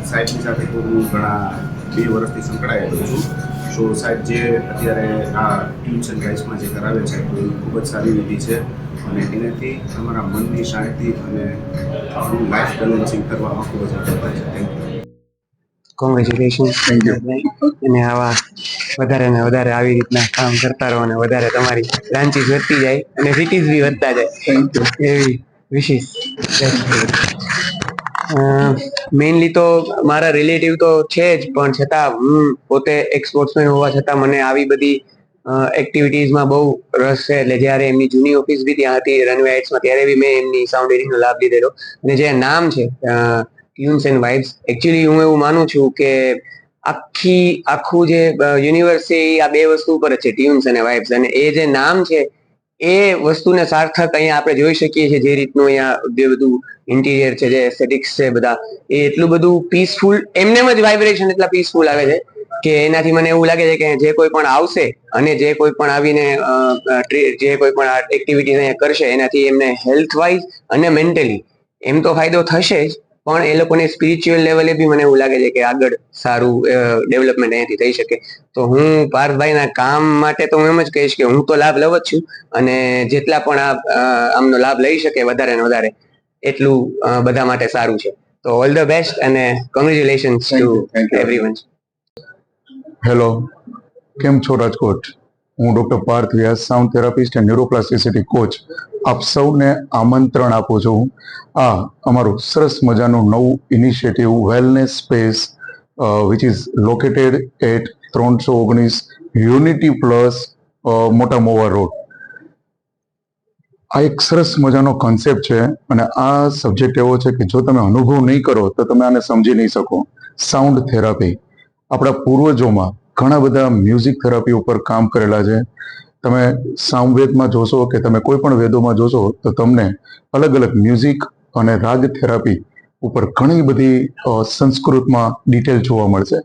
સાહેબની સાથે હું ઘણા 2 વર્ષથી સંકળાયેલો છું. સો સાહેબ જે અત્યારે આ ટ્યુન્સ એન્ડ વાઇસમાં જે કરાવે છે તો એ ખૂબ જ સારી વિધિ છે અને એનાથી તમારા મનની શાંતિ અને આપણું લાઈફ બેલેન્સિંગ કરવામાં ખૂબ જ મદદ થાય છે. Thank you. Congratulation. Thank you. અને આવા વધારે ને વધારે આવી રીતના કામ કરતા રહો અને વધારે તમારી બ્રાન્ચીસ વધતી જાય અને સિટીઝ બી વધતા જાય થેન્ક યુ. એવી વિશેષ. મેઇનલી તો મારા રિલેટિવ તો છે જ, પણ છતાં હું પોતે એક સ્પોર્ટ્સમેન હોવા છતાં મને આવી બધી એક્ટિવિટીઝમાં બહુ રસ છે. એટલે જ્યારે એમની જૂની ઓફિસ બી ત્યાં હતી રનવે હાઇટ્સમાં, ત્યારે બી મેં એમની સાઉન્ડ હિયરિંગનો લાભ લીધેલો. અને જે નામ છે ટ્યુન્સ એન્ડ વાઇબ્સ, એકચ્યુઅલી હું એવું માનું છું કે આખું જે યુનિવર્સ છે એ આ બે વસ્તુ ઉપર જ છે, ટ્યુન્સ અને વાઇબ્સ. અને એ જે નામ છે એ વસ્તુને સાર્થક અહીંયા આપણે જોઈ શકીએ છીએ. જે રીતનું અહીંયા જે બધું ઇન્ટિરિયર છે, જે એસ્થેટિક્સ છે બધા, એ એટલું બધું પીસફુલ, એમનેમ જ વાઇબ્રેશન એટલા પીસફુલ આવે છે કે એનાથી મને એવું લાગે છે કે જે કોઈ પણ આવશે અને જે કોઈ પણ આવીને જે કોઈ પણ એક્ટિવિટી અહીંયા કરશે એનાથી એમને હેલ્થ વાઇઝ અને મેન્ટલી એમ તો ફાયદો થશે જ, પણ એ લોકોને સ્પિરિચ્યુઅલ લેવલે બી મને એવું લાગે છે કે આગળ સારું ડેવલપમેન્ટ અહીંયાથી થઈ શકે. તો હું પાર્થભાઈના કામ માટે તો હું એમ જ કહીશ કે હું તો લાભ લઉં જ છું, અને જેટલા પણ આમનો લાભ લઈ શકે વધારે ને વધારે એટલું બધા માટે સારું છે. તો ઓલ ધ બેસ્ટ અને કોંગ્રેચ્યુલેશન્સ ટુ એવરીવન. હેલો, કેમ છો રાજકોટ? હું doctor Parth Vyas, sound therapist and neuroplasticity coach. આપ સૌને આમંત્રણ આપું છું. આ અમારું સરસ મજાનું નવું initiative wellness space which is located at 319 unity plus Mota Mova road. આ એક સરસ મજાનો કોન્સેપ્ટ છે અને આ સબ્જેક્ટ એવો છે કે જો તમે અનુભવ નહીં કરો તો તમે આને સમજી નહીં શકો. સાઉન્ડ થેરાપી આપણા પૂર્વજોમાં ઘણા બધા મ્યુઝિક થેરાપી ઉપર કામ કરેલા છે. તમે સામવેદમાં જોશો કે તમે કોઈ પણ વેદોમાં જોશો તો તમને અલગ અલગ મ્યુઝિક અને રાગ થેરાપી ઉપર ઘણી બધી સંસ્કૃતમાં ડિટેલ જોવા મળશે.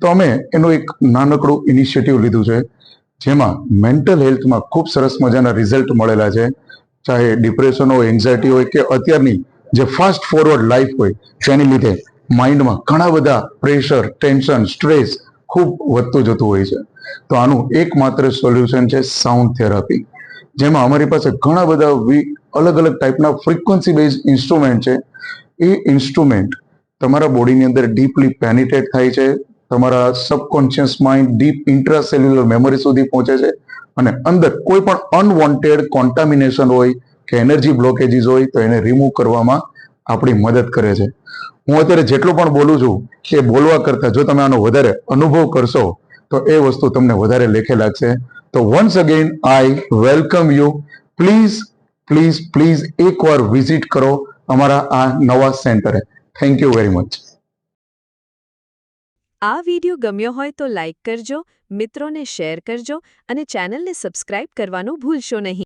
તો અમે એનું એક નાનકડું ઇનિશિયેટિવ લીધું છે જેમાં મેન્ટલ હેલ્થમાં ખૂબ સરસ મજાના રિઝલ્ટ મળેલા છે. ચાહે ડિપ્રેશન હોય, એન્ઝાયટી હોય કે અત્યારની જે ફાસ્ટ ફોરવર્ડ લાઈફ હોય તેની લીધે માઇન્ડમાં ઘણા બધા પ્રેશર, ટેન્શન, સ્ટ્રેસ ખૂબ વધતું જતું હોય છે. તો આનું એકમાત્ર સોલ્યુશન છે સાઉન્ડ થેરાપી, જેમાં અમારી પાસે ઘણા બધા અલગ અલગ ટાઈપના ફ્રીક્વન્સી બેઝ ઇન્સ્ટ્રુમેન્ટ છે. એ ઇન્સ્ટ્રુમેન્ટ તમારા બોડીની અંદર ડીપલી પેનિટ્રેટ થાય છે, તમારા સબકોન્શિયસ માઇન્ડ ડીપ ઇન્ટ્રાસેલ્યુલર મેમરી સુધી પહોંચે છે અને અંદર કોઈ પણ અનવોન્ટેડ કોન્ટામિનેશન હોય કે એનર્જી બ્લોકેજીસ હોય તો એને રિમૂવ કરવામાં આપણી મદદ કરે છે. હું અત્યારે જેટલું પણ બોલું છું એ બોલવા કરતા જો તમે આનો વધારે અનુભવ કરશો તો એ વસ્તુ તમને વધારે લેખે લાગશે. તો once again I welcome you. Please please please એકવાર વિઝિટ કરો અમારા આ નવા સેન્ટરે. Thank you very much. આ વિડિયો ગમ્યો હોય તો લાઇક કરજો, મિત્રોને શેર કરજો અને ચેનલને સબસ્ક્રાઇબ કરવાનું ભૂલશો નહીં.